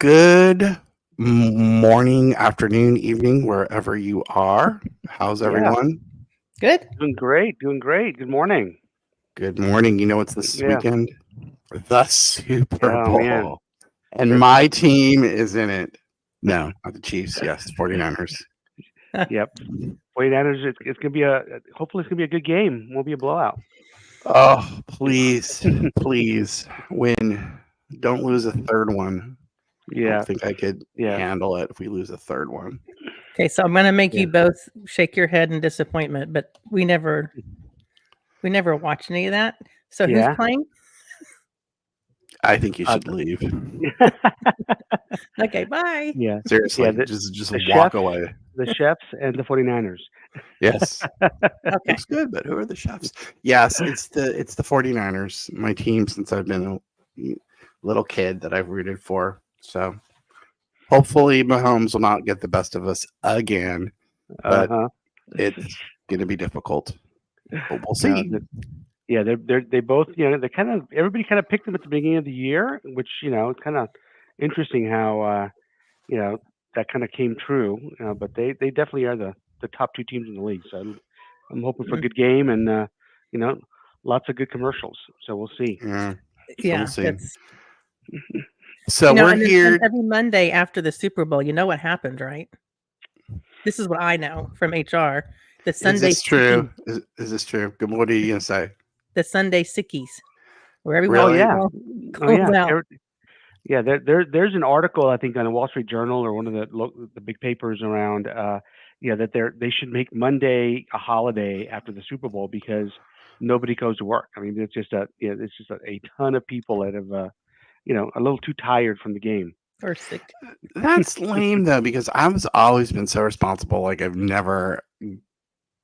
Good morning, afternoon, evening, wherever you are. How's Yeah, everyone? Good. doing great, doing great. Good morning. Good morning. You know what's this Yeah. weekend? The Super Oh man. Bowl. And Very my exciting. team is in it. No, not the Chiefs. Yes, 49ers. Yep. 49ers. It's gonna be hopefully it's gonna be a good game. Won't be a blowout. Oh, please, please win. Don't lose a third one. I don't Yeah. think I could Yeah. handle it if we lose a third one. Okay, so I'm gonna make Yeah. you both shake your head in disappointment, but we never watch any of that. So who's Yeah. playing? I think you Uh, should leave. Okay, bye. yeah. Yeah. Seriously, The, just the walk chefs, away. the chefs, and the 49ers. Yes. Okay. Looks good, but who are the chefs? Yes, it's the 49ers, my team since I've been a little kid that I've rooted for. So hopefully Mahomes will not get the best of us again, but Uh-huh. it's gonna be difficult. But we'll No. see. Yeah. They both. They're kind of everybody kind of picked them at the beginning of the year, which it's kind of interesting how you know that kind of came true. But they definitely are the top two teams in the league. So I'm hoping for a Mm, good game and you know lots of good commercials. So we'll see. Yeah. So we'll Yeah, see. that's So we're and then here. every Monday after the Super Bowl, you know what happened, right? This is what I know from HR. The Is Sunday this true? sickies. Is this true? Good. What are you gonna say? The Sunday sickies. Where everyone Oh Really? yeah, oh calls yeah, out. yeah. There's an article I think on the Wall Street Journal or one of the big papers around. That they should make Monday a holiday after the Super Bowl because nobody goes to work. I mean, it's just a ton of people that have a little too tired from the game. Or sick. That's lame though, because I've always been so responsible. Like I've never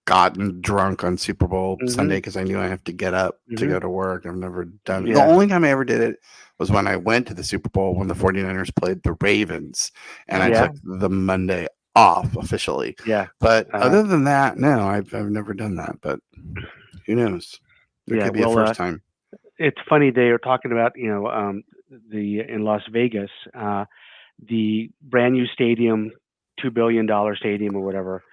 gotten drunk on Super Bowl Sunday Mhm. because I knew I have to get up to Mhm. go to work. I've never done it. The Yeah. only time I ever did it was when I went to the Super Bowl when the 49ers played the Ravens and I Oh, Yeah. took the Monday off officially. Yeah. But Uh, other than that, no, I've never done that. But who knows? There yeah. could be a Well, first time. it's funny they were talking about the in Las Vegas the brand new stadium, $2 billion stadium or whatever.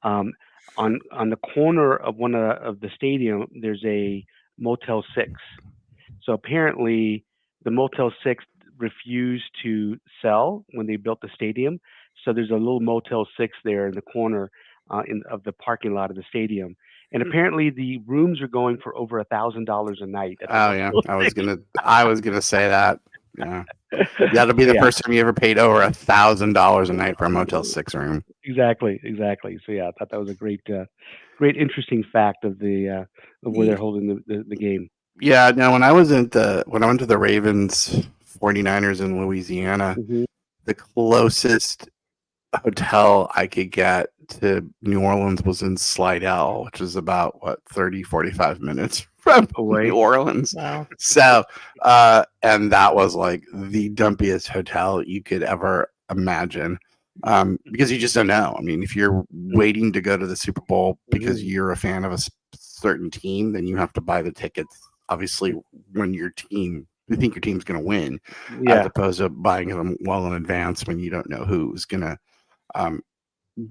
Um, on the corner of one of the stadium, there's a Motel 6. So apparently, the Motel 6 refused to sell when they built the stadium. So there's a little Motel 6 there in the corner of the parking lot of the stadium. And apparently, the rooms are going for over $1,000 a night at the Oh yeah, Motel I was 6. gonna say that. Yeah, that'll be the Yeah, first time you ever paid over $1,000 a night for a Motel 6 room. exactly. So yeah, I thought that was a great interesting fact of where they're holding the game. Yeah, no, when I went to the Ravens 49ers in Louisiana, Hmm. the closest hotel I could get to New Orleans was in Slidell, which is about 45 minutes from New Away. Orleans. wow. So, and that was like the dumpiest hotel you could ever imagine. Because you just don't know. I mean, if you're waiting to go to the Super Bowl because Hmm. you're a fan of a certain team, then you have to buy the tickets. Obviously, when you think your team's going to win, as Yeah. opposed to buying them well in advance when you don't know who's going to um,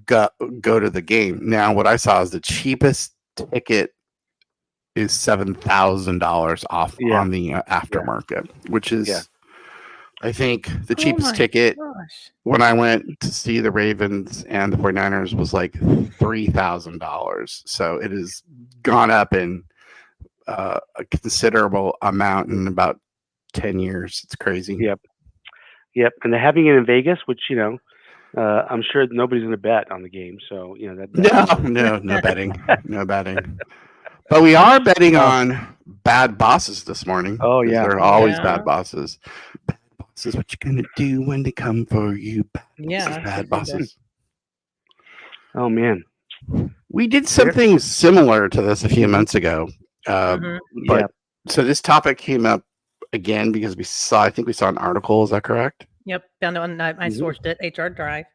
go to the game. Now, what I saw is the cheapest ticket is $7,000 off Yeah. on the Yeah. aftermarket, which Yeah. is I think the Oh cheapest my ticket gosh. when I went to see the Ravens and the 49ers was like $3,000. So it has gone up in a considerable amount in about 10 years. It's crazy. Yep. Yep. And they're having it in Vegas, which I'm sure nobody's going to bet on the game. So that No, doesn't. no betting. No betting. But we are betting Oh. on bad bosses this morning Oh because yeah. there are always Yeah. bad bosses. Bad bosses, what you gonna do when they come for you? Bad Yeah, bosses, that's bad a good bosses. Oh man. We did There. something similar to this a few Hmm. months ago, Mhm. Yeah. but so this topic came up again because I think we saw an article. Is that correct? Yep. Found it on I Hmm. sourced it. HR Drive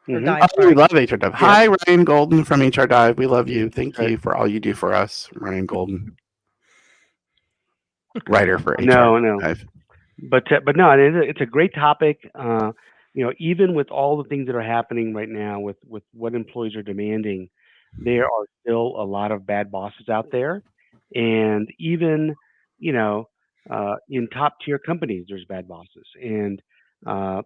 or Hmm. Dive. Oh, we Sorry. love HR Dive. Yep. Hi, Ryan Golden from HR Dive. We love you. Thank Right. you for all you do for us, Ryan Golden, writer for HR No. Dive. But no, it's a great topic. Even with all the things that are happening right now, with what employees are demanding, there are still a lot of bad bosses out there, and even you know, in top tier companies, there's bad bosses, and uh,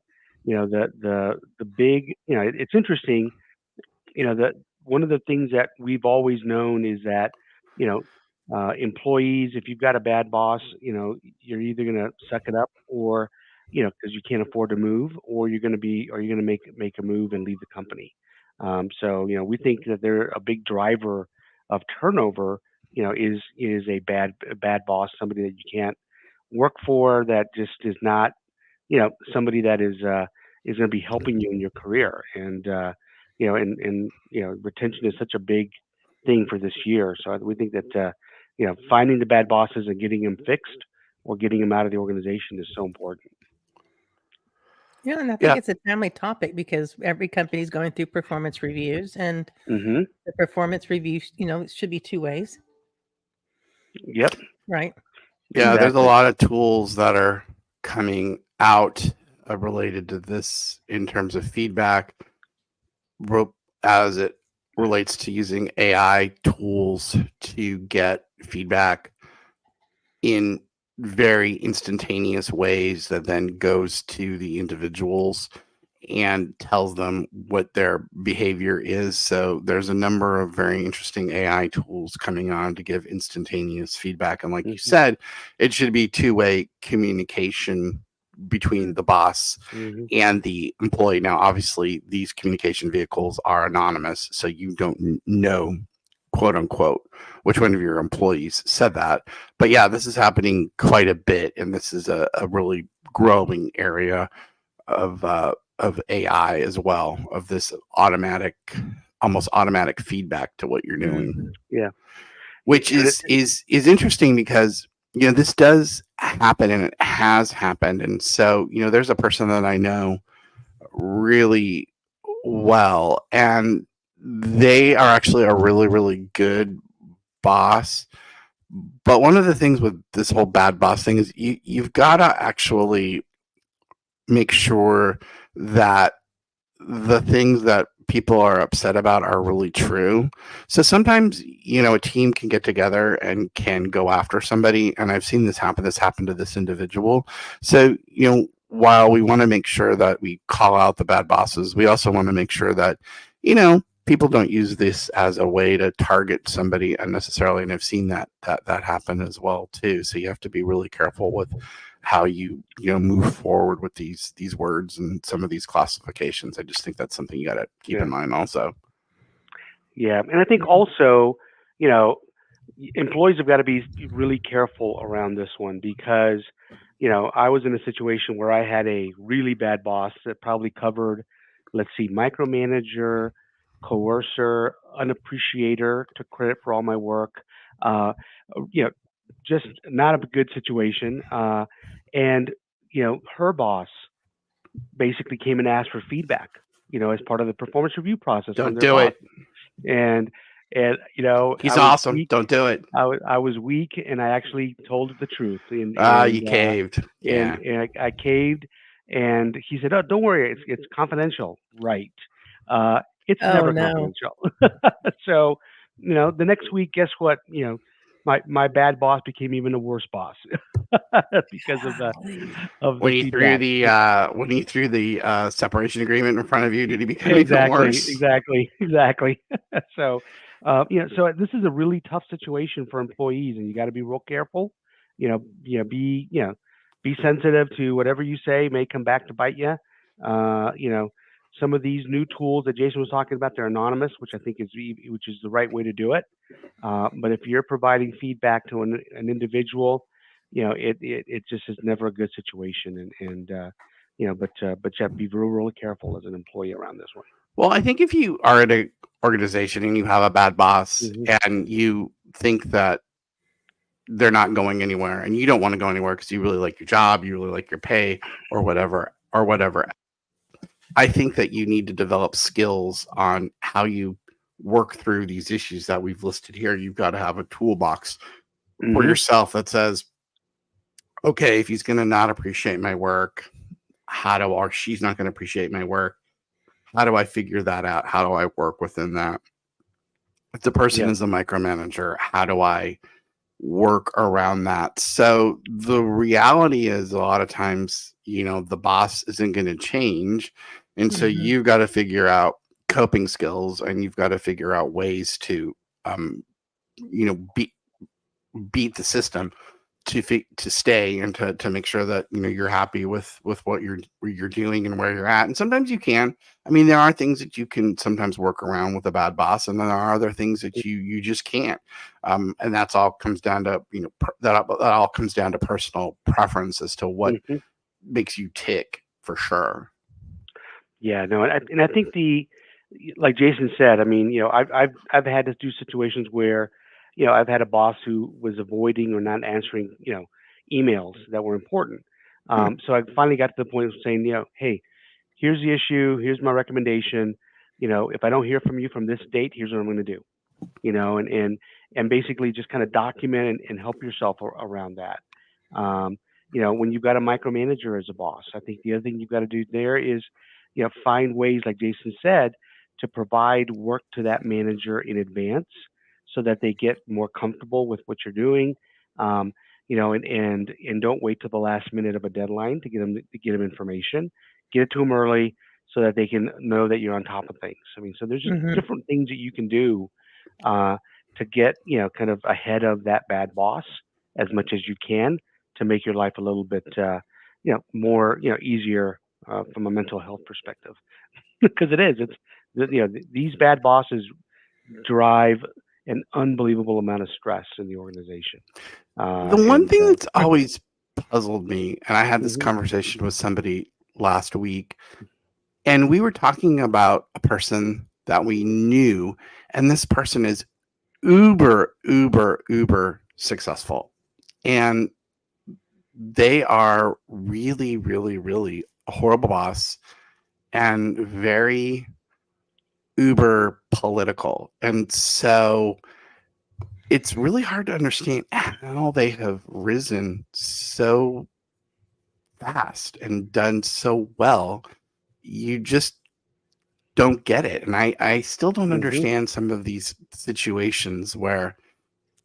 the big, it's interesting, that one of the things that we've always known is that, you know, employees, if you've got a bad boss, you're either going to suck it up, or, because you can't afford to move, or you're going to make a move and leave the company. So, we think that they're a big driver of turnover, is a bad boss, somebody that you can't work for, that just is not, somebody that is going to be helping you in your career. And retention is such a big thing for this year. So we think that finding the bad bosses and getting them fixed or getting them out of the organization is so important. Yeah, and I think Yeah. it's a timely topic because every company is going through performance reviews, and Hmm. the performance reviews, it should be two ways, Yep. right? Yeah, there's a Exactly. lot of tools that are coming out related to this in terms of feedback, as it relates to using AI tools to get feedback in very instantaneous ways that then goes to the individuals and tells them what their behavior is. So there's a number of very interesting AI tools coming on to give instantaneous feedback. And like you Hmm. said, it should be two-way communication between the boss Hmm. and the employee. Now, obviously, these communication vehicles are anonymous, so you don't know, quote unquote, which one of your employees said that. But yeah, this is happening quite a bit, and this is a really growing area of AI as well, of this almost automatic feedback to what you're Hmm. doing, Yeah. which And is interesting because this does happen and it has happened. And so there's a person that I know really well, and they are actually a really, really good boss. But one of the things with this whole bad boss thing is you've got to actually make sure that the things that people are upset about are really true. So sometimes, a team can get together and can go after somebody. And I've seen this happen. This happened to this individual. So, while we want to make sure that we call out the bad bosses, we also want to make sure that, people don't use this as a way to target somebody unnecessarily. And I've seen that happen as well too. So you have to be really careful with how you move forward with these words and some of these classifications. I just think that's something you got to keep yeah, in mind also. yeah, and I think also, you know, employees have got to be really careful around this one because, I was in a situation where I had a really bad boss that probably covered, let's see, micromanager, coercer, unappreciator, took credit for all my work. Uh, you know, just not a good situation. And her boss basically came and asked for feedback, as part of the performance review process from Don't their do boss. it. And He's I was awesome. weak. Don't do it. I was weak, and I actually told the truth, and You caved. and, Yeah. and I caved. And he said, "Oh, don't worry, it's confidential." Right? It's Oh never no. confidential. So, the next week, guess what? My bad boss became even a worse boss because Golly. of the When he threw feedback. the separation agreement in front of you, did he become even Exactly, worse? exactly, exactly. So, so this is a really tough situation for employees, and you got to be real careful. Be sensitive to whatever you say may come back to bite you. Some of these new tools that Jason was talking about, they're anonymous, which I think which is the right way to do it. But if you're providing feedback to an individual, it just is never a good situation, but you have to be real, really careful as an employee around this one. Well, I think if you are at an organization and you have a bad boss Hmm. and you think that they're not going anywhere and you don't want to go anywhere because you really like your job, you really like your pay or whatever. I think that you need to develop skills on how you work through these issues that we've listed here. You've got to have a toolbox for Hmm. yourself that says, okay, if he's going to not appreciate my work, or she's not going to appreciate my work, how do I figure that out? How do I work within that? If the person Yeah. is a micromanager, how do I work around that? So the reality is a lot of times, the boss isn't going to change. And so Mhm. you've got to figure out coping skills, and you've got to figure out ways to, beat the system to stay, and to make sure that you're happy with what you're doing and where you're at. And sometimes you can. I mean, there are things that you can sometimes work around with a bad boss, and then there are other things that you just can't. And that's all comes down to that all comes down to personal preference as to what Hmm. makes you tick, for sure. Yeah, no, and I think like Jason said, I mean, I've had to do situations where, I've had a boss who was avoiding or not answering, emails that were important. Hmm. So I finally got to the point of saying, hey, here's the issue, here's my recommendation. If I don't hear from you from this date, here's what I'm going to do. And basically just kind of document and help yourself around that. Um, when you've got a micromanager as a boss, I think the other thing you've got to do there is, find ways, like Jason said, to provide work to that manager in advance so that they get more comfortable with what you're doing. Um, and don't wait till the last minute of a deadline to get them information. Get it to them early so that they can know that you're on top of things. I mean, so there's just Mhm. different things that you can do uh, to get kind of ahead of that bad boss as much as you can to make your life a little bit more easier from a mental health perspective. Because it is, these bad bosses drive an unbelievable amount of stress in the organization. The one And thing that's always puzzled me, and I had this mhm, conversation with somebody last week, and we were talking about a person that we knew, and this person is uber, uber, uber successful. And they are really, really, really a horrible boss, and very uber political. And so it's really hard to understand how they have risen so fast and done so well. You just don't get it. And I still don't mhm, understand some of these situations where,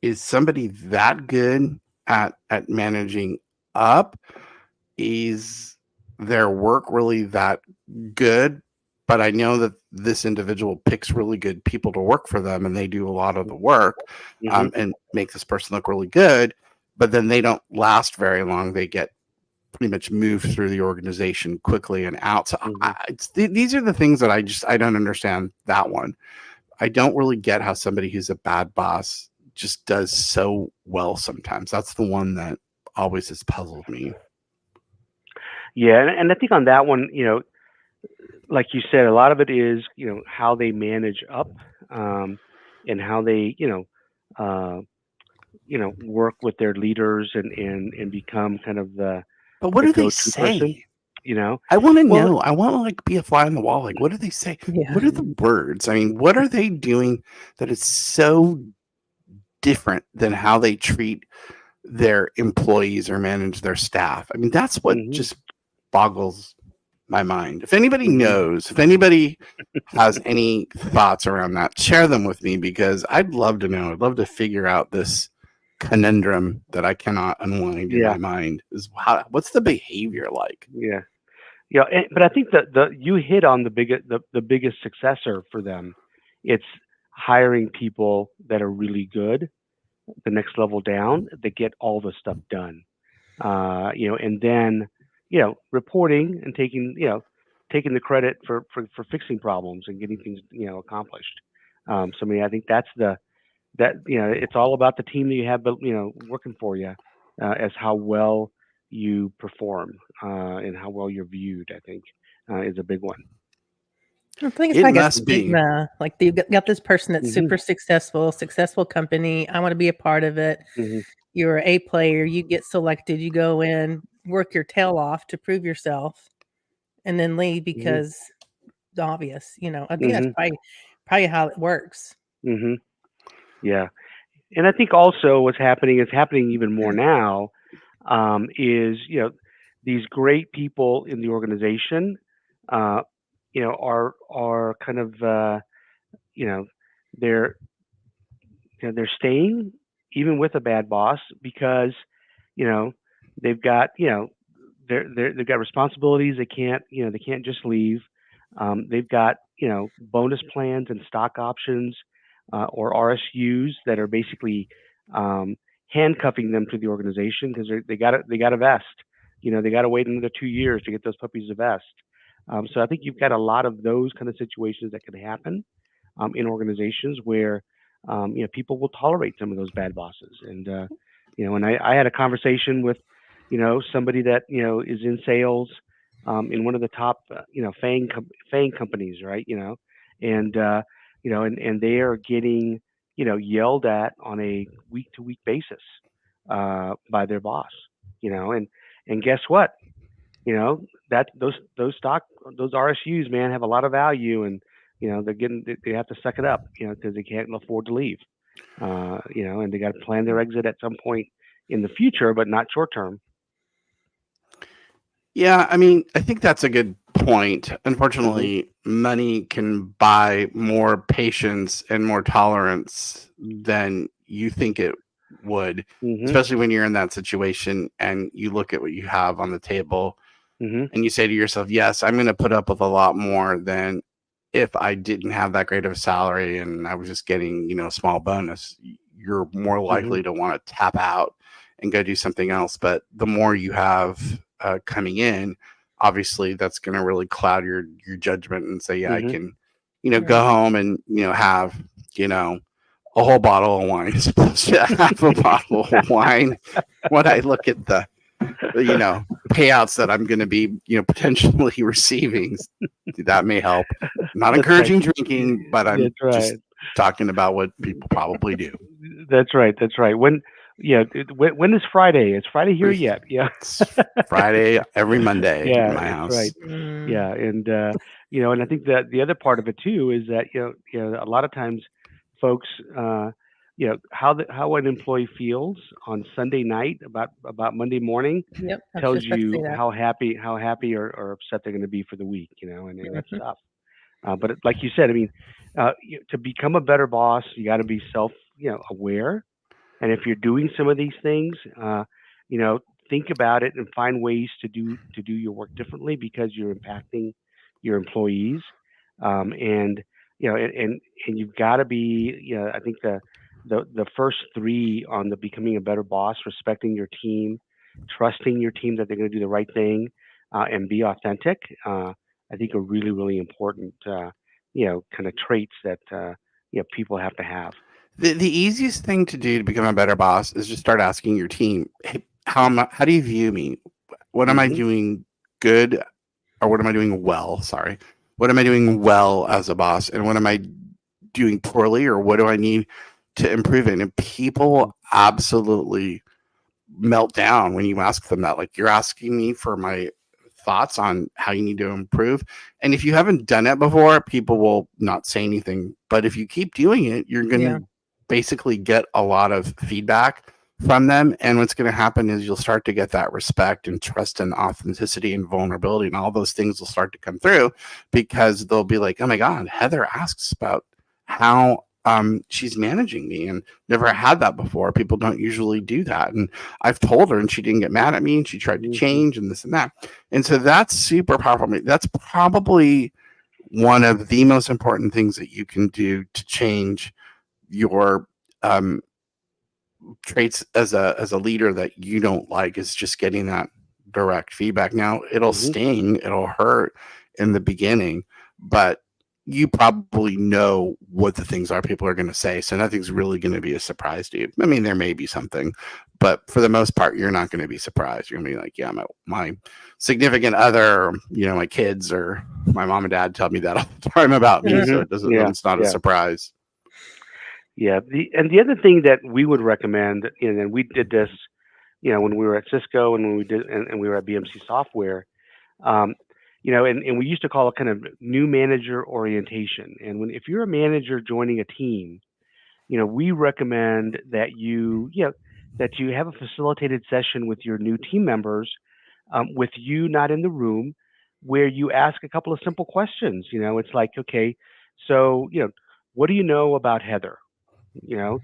is somebody that good at managing up? Is their work really that good? But I know that this individual picks really good people to work for them, and they do a lot of the work, mhm, and make this person look really good. But then they don't last very long. They get pretty much moved through the organization quickly and out. So mhm. these are the things that I don't understand. That one, I don't really get how somebody who's a bad boss just does so well sometimes. That's the one that always has puzzled me. Yeah, and I think on that one, like you said, a lot of it is how they manage up, um, and how they uh, work with their leaders and become kind of But what the do they go-to person. say? You know, I want to well, know. I want to like be a fly on the wall. Like, what do they say? Yeah. What are the words? I mean, what are they doing that is so different than how they treat their employees or manage their staff? I mean, that's what hmm just boggles my mind. If anybody hmm knows, if anybody has any thoughts around that, share them with me, because I'd love to know. I'd love to figure out this conundrum that I cannot unwind in yeah, my mind. What's the behavior like? yeah. Yeah, but I think that the you hit on the biggest successor for them. It's hiring people that are really good, the next level down, that get all the stuff done. And then reporting and taking the credit for fixing problems and getting things accomplished. So I mean, I think that's that it's all about the team that you have, but working for you, as how well you perform and how well you're viewed. I think is a big one. I think it's It like a must be. stigma. Like you got this person that's Hmm. super successful company. I want to be a part of it. Hmm. You're a player. You get selected. You go in, work your tail off to prove yourself, and then leave Hmm. because the obvious. I think that's Hmm. probably how it works. Hmm. Yeah, and I think also what's happening is happening even more now. is these great people in the organization, uh, are kind of you know they're they're staying even with a bad boss because you know they've got they've got responsibilities. They can't just leave. They've got bonus plans and stock options, or RSUs that are basically um, handcuffing them to the organization because they got to vest. They got to wait another 2 years to get those puppies to vest. So I think you've got a lot of those kind of situations that could happen in organizations where people will tolerate some of those bad bosses. And I had a conversation with somebody that is in sales in one of the top Fang companies, right? And they are getting yelled at on a week to week basis by their boss. And guess what? That those RSUs, man, have a lot of value, and they have to suck it up, because they can't afford to leave. And they got to plan their exit at some point in the future, but not short term. Yeah, I mean, I think that's a good point. Mm-hmm. Unfortunately, money can buy more patience and more tolerance than you think it would, Mm-hmm. especially when you're in that situation and you look at what you have on the table Mm-hmm. and you say to yourself, yes, I'm going to put up with a lot more than if I didn't have that great of a salary and I was just getting, a small bonus. You're more likely to want to tap out and go do something else. But the more you have coming in, obviously that's going to really cloud your judgment and say, yeah, I can, go Right. home and, have, a whole bottle of wine as opposed to half a bottle of wine. When I look at the payouts that I'm going to be, potentially receiving, that may help. Not That's encouraging right. drinking, but I'm That's right. just talking about what people probably do. That's right. That's right. When is Friday? Is Friday here yet? Yeah. It's Friday every Monday Yeah, in my that's house. right. Mm. Yeah, and I think that the other part of it too is that a lot of times folks how an employee feels on Sunday night about Monday morning Yep. I was tells just about to say you that. how happy or upset they're going to be for the week, and that's Mhm. tough. But like you said, I mean, to become a better boss, you got to be aware, and if you're doing some of these things, you know, think about it and find ways to do your work differently because you're impacting your employees. And and you've got to be, I think the first three on the becoming a better boss: respecting your team, trusting your team that they're going to do the right thing, and be authentic. I think are really really important. Kind of traits that people have to have. The easiest thing to do to become a better boss is just start asking your team, hey, how do you view me? What am I Hmm. doing good, or what am I doing well? Sorry. What am I doing well as a boss? And what am I doing poorly, or what do I need to improve in? And people absolutely melt down when you ask them that. Like, you're asking me for my thoughts on how you need to improve. And if you haven't done it before, people will not say anything. But if you keep doing it, you're going Yeah. to basically get a lot of feedback from them. And what's going to happen is you'll start to get that respect and trust and authenticity and vulnerability, and all those things will start to come through because they'll be like, oh my God, Heather asks about how she's managing me, and never had that before. People don't usually do that. And I've told her, and she didn't get mad at me, and she tried to Hmm. change and this and that. And so that's super powerful. That's probably one of the most important things that you can do to change your um, traits as a leader that you don't like, is just getting that direct feedback. Now it'll Hmm. sting, it'll hurt in the beginning, but you probably know what the things are people are going to say, so nothing's really going to be a surprise to you. I mean, there may be something, but for the most part you're not going to be surprised. You're going to be like, yeah, my significant other, or, my kids or my mom and dad tell me that all the time about me, so Hmm. it doesn't, Yeah. it's not a Yeah. surprise. Yeah. The other thing that we would recommend, and we did this, when we were at Cisco and when we did, and we were at BMC Software, um, and we used to call it kind of new manager orientation. And if you're a manager joining a team, we recommend that you that you have a facilitated session with your new team members, with you not in the room, where you ask a couple of simple questions. It's like, okay, so what do you know about Heather? You know,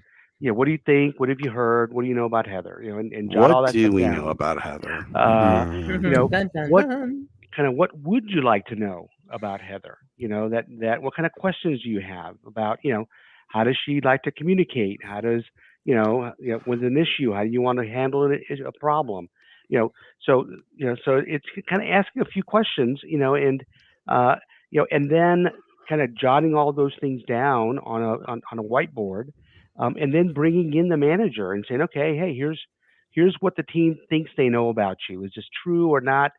what do you think? What have you heard? What do you know about Heather? And jot all What that do stuff we know down. about Heather? You know, Dun, dun, what dun. what would you like to know about Heather? That what kind of questions do you have about, how does she like to communicate? How does, with an issue, how do you want to handle a problem? You know, so it's kind of asking a few questions, uh, and then kind of jotting all those things down on a whiteboard, and then bringing in the manager and saying, okay, hey, here's what the team thinks they know about you. Is this true or not?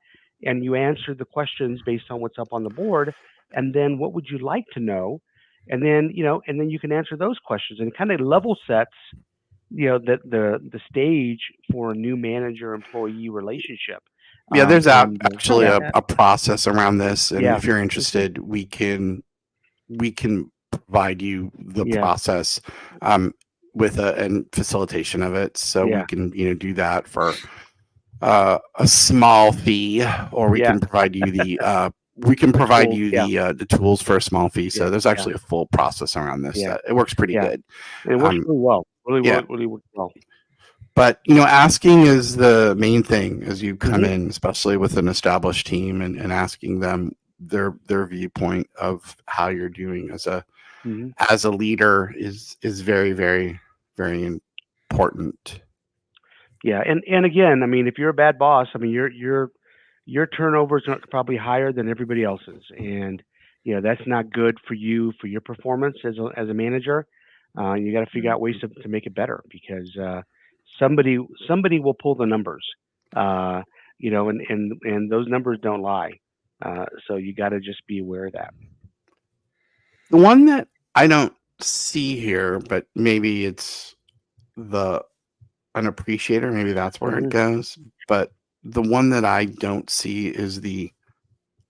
And you answer the questions based on what's up on the board. And then what would you like to know? And then you can answer those questions, and it kind of level sets, the stage for a new manager employee relationship. Yeah, there's And I actually like yeah, that. a process around this, and yeah, if you're interested, we can provide you the yeah, process with and facilitation of it, so we yeah, can do that for a small fee, or yeah. we can The provide tools, you yeah, the tools for a small fee. yeah, So there's yeah, actually a full process around this yeah, that it works pretty yeah. good. And it works Um, really well. Really, yeah, really, really works well. but asking is the main thing as you come Hmm. in, especially with an established team, and asking them their viewpoint of how you're doing Hmm. as a leader is very, very, very important. Yeah, and again, I mean, if you're a bad boss, I mean, your turnover is probably higher than everybody else's, and that's not good for you, for your performance as a manager. You got to figure out ways to make it better, because somebody will pull the numbers, uh, and those numbers don't lie. So you got to just be aware of that. The one that I don't see here, but maybe it's the an appreciator, maybe that's where it Hmm. goes. But the one that I don't see is the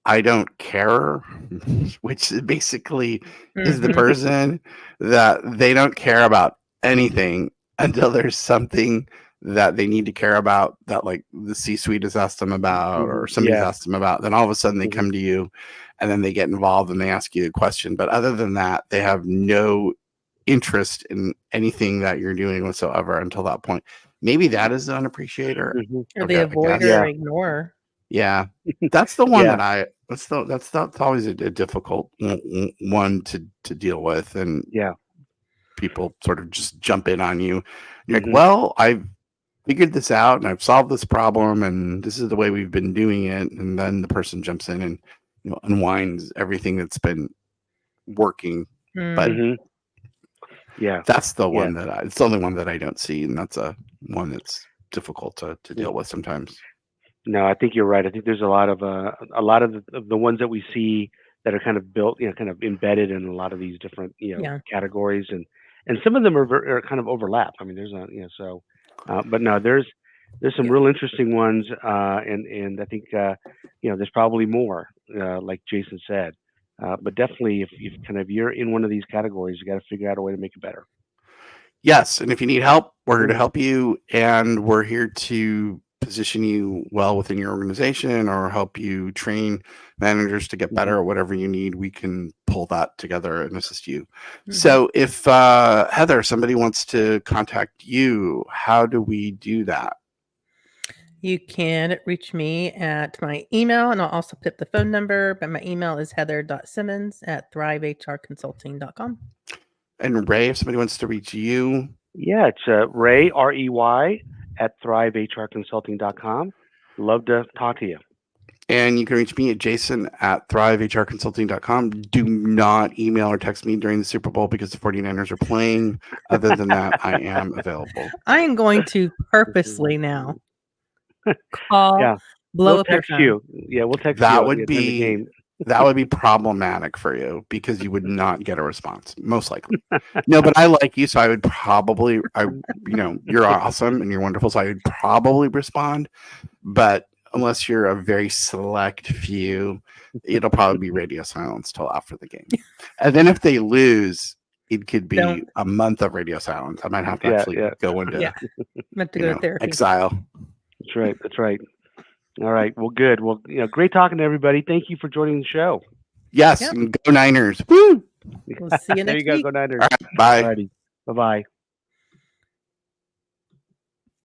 I don't care, which basically is the Mhm. person that they don't care about anything until there's something that they need to care about, that like the C-suite has asked them about, Hmm. or somebody's Yeah. asked them about. Then all of a sudden they Hmm. come to you, and then they get involved and they ask you a question. But other than that, they have no interest in anything that you're doing whatsoever until that point. Maybe that is an appreciator. Hmm. Or Okay, the I guess. avoider or Yeah. ignore. Yeah, that's the one Yeah. that that's always a difficult one to deal with, and Yeah. people sort of just jump in on you. You're like, Hmm. well, I've figured this out and I've solved this problem, and this is the way we've been doing it, and then the person jumps in and unwinds everything that's been working. But Mm. Hmm. Yeah. that's the Yeah. one it's the only one that I don't see, and that's a one that's difficult to Yeah. deal with sometimes. No, I think you're right. I think there's a lot of the ones that we see that are kind of built, kind of embedded in a lot of these different, Yeah. categories, and some of them are kind of overlap. I mean, there's a, so, but no, there's some Yeah. real interesting ones, and I think, there's probably more, like Jason said, but definitely if kind of you're in one of these categories, you got to figure out a way to make it better. Yes, and if you need help, we're here to Mhm. help you, and we're here to position you well within your organization or help you train managers to get better Mhm. at whatever you need. We can pull that together and assist you. Mhm. So, if Heather, somebody wants to contact you, how do we do that? You can reach me at my email, and I'll also put the phone number, but my email is heather.simmons@thrivehrconsulting.com. And Ray, if somebody wants to reach you, Yeah, it's Ray, REY, at thrivehrconsulting.com. Love to talk to you. and you can reach me at jason@thrivehrconsulting.com. Do not email or text me during the Super Bowl because the 49ers are playing. Other than that, I am available. I am going to purposely now call, Yeah, blow we'll up your text phone. you. Yeah, we'll text That you would during the be game. that would be problematic for you because you would not get a response, most likely. No, but I like you, so I would probably you're awesome and you're wonderful, so I would probably respond. But unless you're a very select few, it'll probably be radio silence till after the game. And then if they lose, it could be Don't- a month of radio silence. I might have to Yeah, actually yeah. go into Yeah. Meant to you go know, to therapy. exile. That's right. That's right. All right. Well, good. Well, great talking to everybody. Thank you for joining the show. Yes, Yep. and go Niners. Woo! We'll see you There next you go. week. Go Niners. All right, bye. Alrighty. Bye-bye.